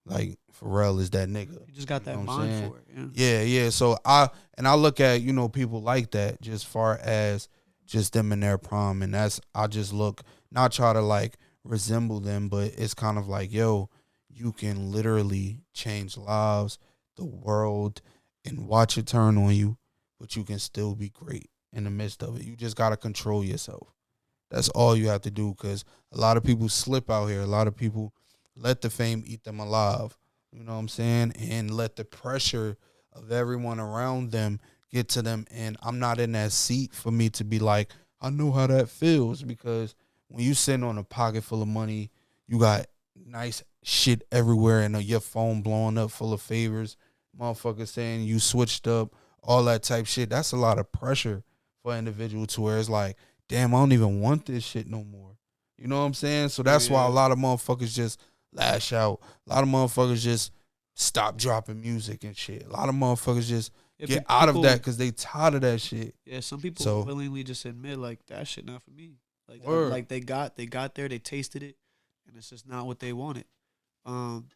like Pharrell is that nigga. You just got You know that what I'm mind saying? for it. Yeah. Yeah. So I look at, people like that just far as just them in their prime, and that's I just look not try to like resemble them, but it's kind of like, yo, you can literally change lives, the world, and watch it turn on you, but you can still be great in the midst of it. You just gotta control yourself. That's all you have to do, because a lot of people slip out here. A lot of people let the fame eat them alive. You know what I'm saying? And let the pressure of everyone around them get to them. And I'm not in that seat for me to be like, I know how that feels, because when you sitting on a pocket full of money, you got nice shit everywhere, and your phone blowing up full of favors, motherfuckers saying you switched up, all that type shit. That's a lot of pressure for an individual to where it's like, damn, I don't even want this shit no more. You know what I'm saying? So Oh that's why a yeah. lot of motherfuckers just lash out. A lot of motherfuckers just stop dropping music and shit. A lot of motherfuckers just Yeah, get out of that people. because they tired of that shit. Yeah, some people will So, willingly just admit like that shit not for me. word. Like they got there, they tasted it, and it's just not what they wanted. Um,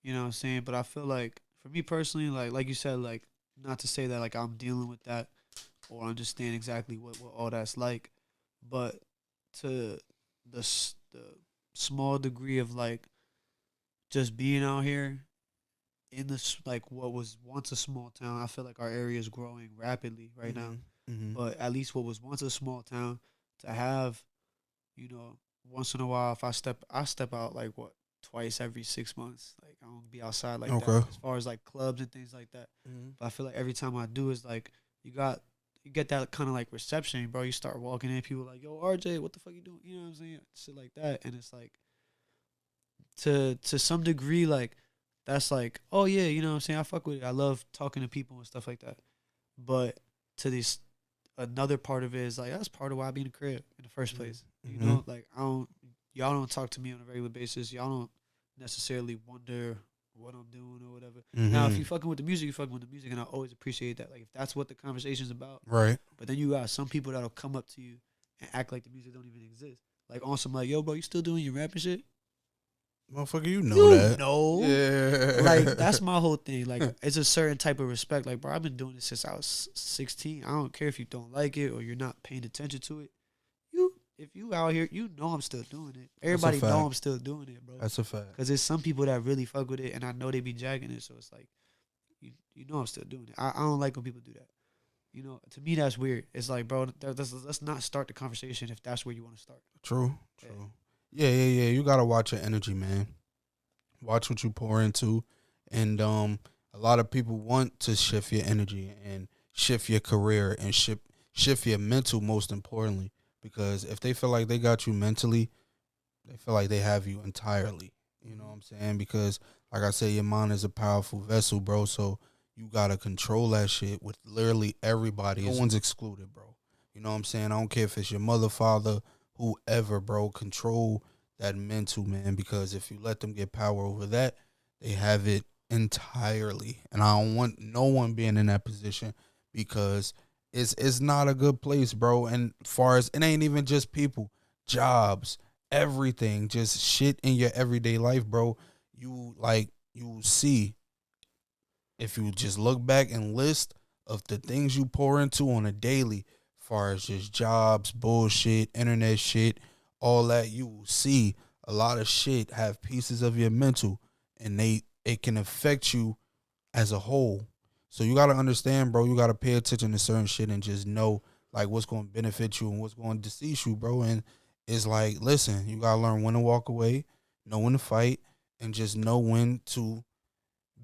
you know what I'm saying? But I feel like for me personally, like you said, like not to say that like I'm dealing with that or understand exactly what all that's like, but to the small degree of like just being out here in this like what was once a small town, I feel like our area is growing rapidly right now. Mm-hmm. But at least what was once a small town to have, you know, once in a while, if I step out like what twice every 6 months. Like I don't be outside like that. Okay. As far as like clubs and things like that, Mm-hmm. but I feel like every time I do is like you get that kind of like reception, bro. You start walking in, people like, yo, RJ, what the fuck you doing? You know what I'm saying? Shit like that, and it's like to some degree, like that's like, oh yeah, you know what I'm saying? I fuck with it. I love talking to people and stuff like that. But to this another part of it is like that's part of why I be in the crib in the first place. You Mm-hmm. know, like I don't y'all don't talk to me on a regular basis. Y'all don't necessarily wonder what I'm doing or whatever. Now, if Mm-hmm. you fucking with the music, you fucking with the music, and I always appreciate that. Like if that's what the conversation's about. Right. But then you got some people that'll come up to you and act like the music don't even exist. Like on some like, yo, bro, you still doing your rapping shit? Motherfucker, you know You that. know. Like Yeah. that's my whole thing. Like it's a certain type of respect. Like, bro, I've been doing this since I was 16. I don't care if you don't like it or you're not paying attention to it. You if you out here, you know I'm still doing it. That's a Everybody know I'm fact. still doing it, bro. That's a fact. Cause there's some people that really fuck with it, and I know they be jacking it. So it's like, you know I'm still doing it. I don't like when people do that. You know, to me that's weird. It's like, bro, let's not start the conversation if that's where you want to start. True. Yeah. True. Yeah, yeah, yeah. You gotta watch your energy, man. Watch what you pour into, and a lot of people want to shift your energy and shift your career and shift your mental, most importantly, because if they feel like they got you mentally, they feel like they have you entirely. You know what Mm-hmm. I'm saying? Because like I said, your mind is a powerful vessel, bro. So you gotta control that shit with literally everybody. No one's excluded, bro. You know what I'm saying? I don't care if it's your mother, father, whoever, bro. Control that mental, man, because if you let them get power over that, they have it entirely. And I don't want no one being in that position because it's not a good place, bro. And far as it ain't even just people, jobs, everything, just shit in your everyday life, bro. You like you see if you just look back and list of the things you pour into on a daily, far as just jobs, bullshit, internet shit, all that, you will see a lot of shit have pieces of your mental, and it can affect you as a whole. So you gotta understand, bro. You gotta pay attention to certain shit and just know like what's going to benefit you and what's going to deceive you, bro. And it's like, listen, you gotta learn when to walk away, know when to fight, and just know when to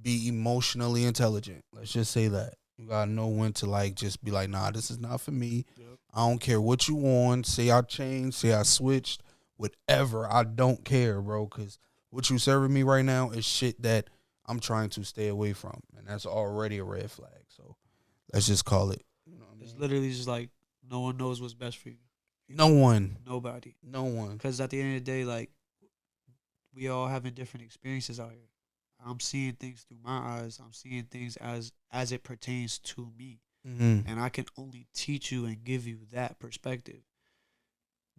be emotionally intelligent. Let's just say that. You gotta know when to like just be like, nah, this is not for me. Yep. I don't care what you on. Say I changed, say I switched, whatever. I don't care, bro. Cause what you serving me right now is shit that I'm trying to stay away from. And that's already a red flag. So let's just call it. You know what I It's mean? literally just like no one knows what's best for you. You No know, one. nobody. No one. Because at the end of the day, like we all having different experiences out here. I'm seeing things through my eyes. I'm seeing things as it pertains to me, Mm-hmm. and I can only teach you and give you that perspective.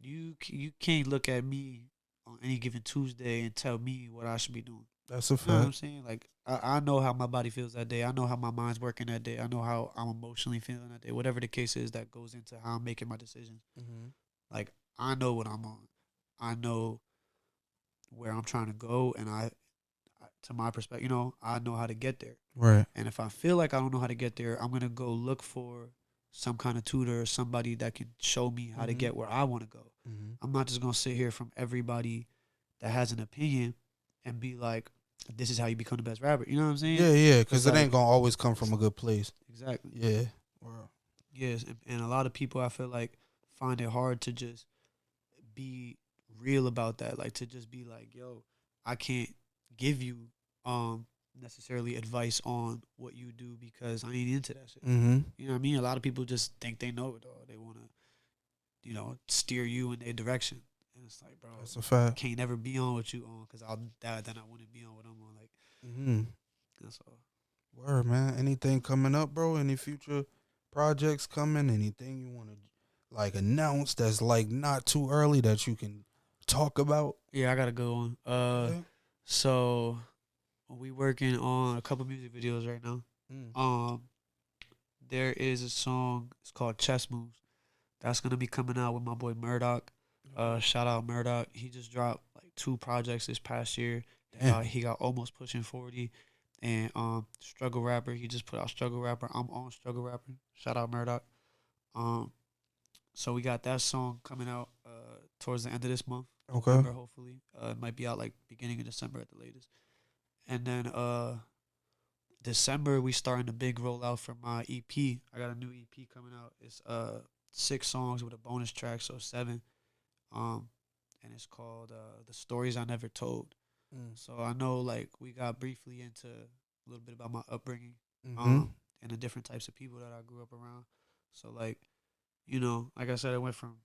You can't look at me on any given Tuesday and tell me what I should be doing. That's a You know what I'm fact. saying? Like I know how my body feels that day. I know how my mind's working that day. I know how I'm emotionally feeling that day. Whatever the case is that goes into how I'm making my decisions. Mm-hmm. Like I know what I'm on. I know where I'm trying to go, and to my perspective, I know how to get there. Right. And if I feel like I don't know how to get there, I'm gonna go look for some kind of tutor or somebody that can show me how to Mm-hmm. get where I want to go. Mm-hmm. I'm not just gonna sit here from everybody that has an opinion and be like, "This is how you become the best rapper." You know what I'm saying? Yeah, yeah, Because because it ain't like gonna always come from a good place. exactly, Yeah. Wow. yes, and a lot of people I feel like find it hard to just be real about that. Like to just be like, "Yo, I can't give you um necessarily advice on what you do because I ain't into that shit." Mm-hmm. You know what I mean? A lot of people just think they know it all. They want to, steer you in their direction. And it's like, bro, That's a I fact. can't never be on what you on because I'll die. Then I wouldn't be on what I'm on. Like, Mm-hmm. that's all. Word, man. Anything coming up, bro? Any future projects coming? Anything you want to like announce that's like not too early that you can talk about? Yeah, I gotta go on. Yeah. So we working on a couple music videos right now. Mm. Um, there is a song. It's called Chess Moves. That's gonna be coming out with my boy Murdoch. Okay. Shout out Murdoch. He just dropped like two projects this past year. Damn. He got almost pushing 40. And Struggle Rapper. He just put out Struggle Rapper. I'm on Struggle Rapper. Shout out Murdoch. Um, so we got that song coming out towards the end of this month, Okay. November hopefully. It might be out like beginning of December at the latest. And then December we starting a big rollout for my EP. I got a new EP coming out. It's 6 songs with a bonus track, so 7. Um, and it's called "The Stories I Never Told." Mm. So I know like we got briefly into a little bit about my upbringing, Mm-hmm. um, and the different types of people that I grew up around. So like, like I said, I went from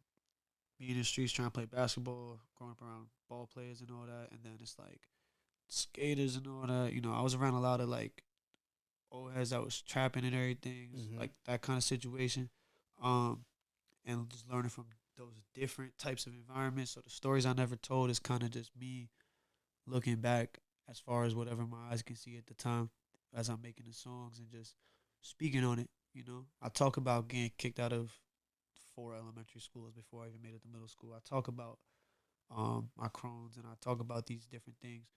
being in the streets trying to play basketball, growing up around ball players and all that, and then it's like skaters and all that. You know, I was around a lot of like old heads that was trapping and everything, Hmm. like that kind of situation. Um, and just learning from those different types of environments. So the stories I never told is kind of just me looking back as far as whatever my eyes can see at the time as I'm making the songs and just speaking on it. You know, I talk about getting kicked out of 4 elementary schools before I even made it to middle school. I talk about my crones and I talk about these different things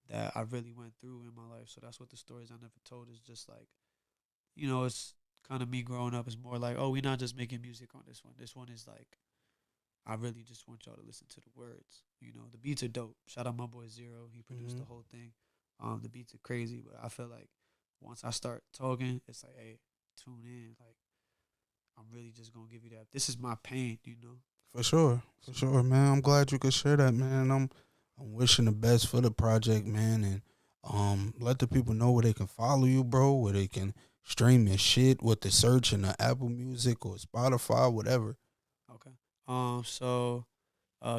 that I really went through in my life. So that's what the stories I never told is just like, you know, it's kind of me growing up. It's more like, oh, we're not just making music on this one. This one is like, I really just want y'all to listen to the words. You know, the beats are dope. Shout out my boy Zero. He produced Hmm. the whole thing. The beats are crazy, but I feel like once I start talking, it's like, hey, tune in. Like, I'm really just gonna give you that. This is my pain, you know. For So sure, man. I'm glad you could share that, man. I'm wishing the best for the project, man, and let the people know where they can follow you, bro, where they can stream your shit with the search in the Apple Music or Spotify, whatever. okay.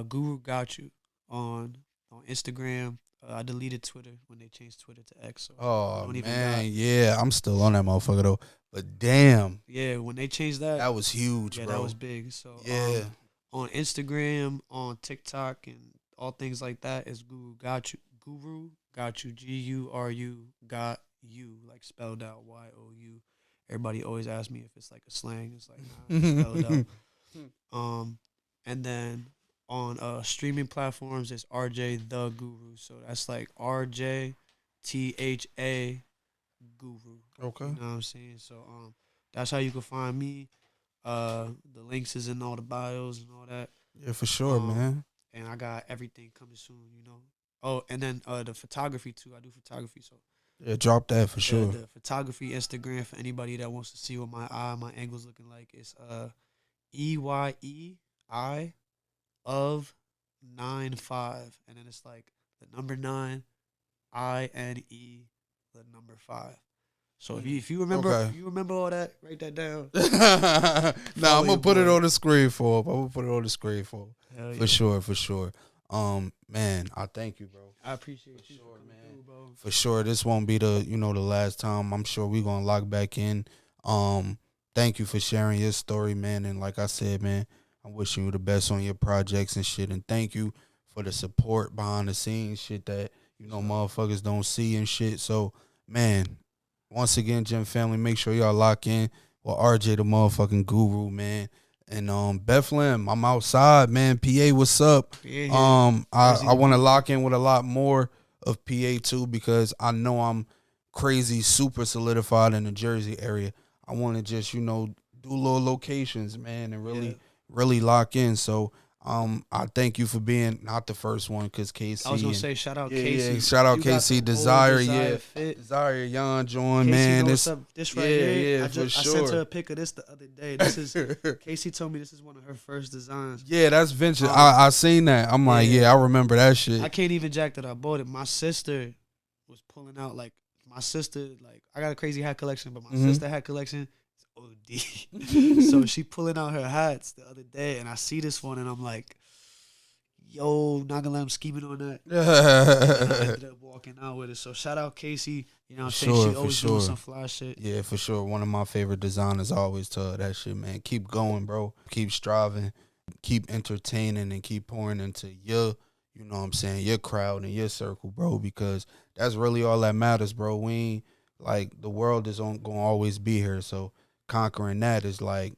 Guru got you on on Instagram. I deleted Twitter when they changed Twitter to X, so I Oh don't even got. man, yeah, I'm still on that motherfucker though. But damn, Yeah, when they changed that, that was huge, yeah, that was bro. big. So Yeah. on Instagram, on TikTok, and all things like that is Guru got you. Guru got you. Guru got you, like spelled out YOU. Everybody always asks me if it's like a slang. It's like nah, it's spelled out. Um, and then on streaming platforms, it's RJ the Guru. So that's like RJTHA Guru. You Okay. know what I'm saying? So that's how you can find me. The links is in all the bios and all that. Yeah, for sure, Um, man. and I got everything coming soon. You know. Oh, and then the photography too. I do photography, so Yeah, drop that for the sure. the photography Instagram for anybody that wants to see what my angles looking like. It's EYEI of 95, and then it's like the number 9 INE the number 5. So if you remember Okay. you remember all that, write that down. Nah, Follow I'm your gonna put it boy. on the screen for him. I'm gonna put it on the screen for him. Hell For yeah. sure, for sure. Man, I thank you, bro. I For appreciate you for sure, coming man. through, bro. For sure. This won't be the last time. I'm sure we're gonna lock back in. Um, Thank you for sharing your story, man. And like I said, man, I'm wishing you the best on your projects and shit. And thank you for the support behind the scenes, shit that, For sure. motherfuckers don't see and shit. So, man, once again, Gym family, make sure y'all lock in with RJ the motherfucking guru, man. And Bethlehem, I'm outside, man. PA, what's up? Yeah, here. I Jersey the want to people. lock in with a lot more of PA too because I know I'm crazy super solidified in the Jersey area. I want to just, do little locations, man, and Yeah. really lock in. So I thank you for being not the first one because I was gonna KC and say shout out yeah, Casey. shout out You got the KC whole Desire, yeah. Desire fit. Desire Young Join, Casey man. know what's This up. This right yeah, here, yeah, for I sent her sure. a pic of this the other day. This is Casey told me this is one of her first designs. Yeah, that's vintage. Um, I seen that. I'm like, yeah, yeah, I remember that I shit. can't even jack that I bought it. My sister was pulling out like I got a crazy hat collection, but my Hmm. sister hat collection is OD. So she pulling out her hats the other day, and I see this one, and I'm like, yo, not gonna let him scheming on that. And then I ended up walking out with it. So shout out Casey. You know what For I'm saying? She sure, for always doing sure. some fly shit. Yeah, for sure. One of my favorite designers always tell her that shit, man. Keep going, bro. Keep striving. Keep entertaining and keep pouring into your crowd and your circle, bro, because that's really all that matters, bro. We ain't like the world is on gonna always be here. So conquering that is like,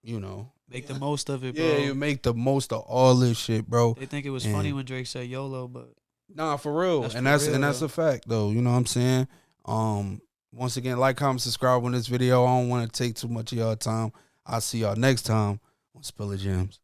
you know. Make the most of it, Yeah, you bro. make the most of all this shit, bro. They think it was funny And when Drake said YOLO, but nah, for real. that's And for that's real that's though. a fact though. You know what I'm saying? Um Once again, like, comment, subscribe on this video. I don't want to take too much of y'all time. I'll see y'all next time on Spiller Gems.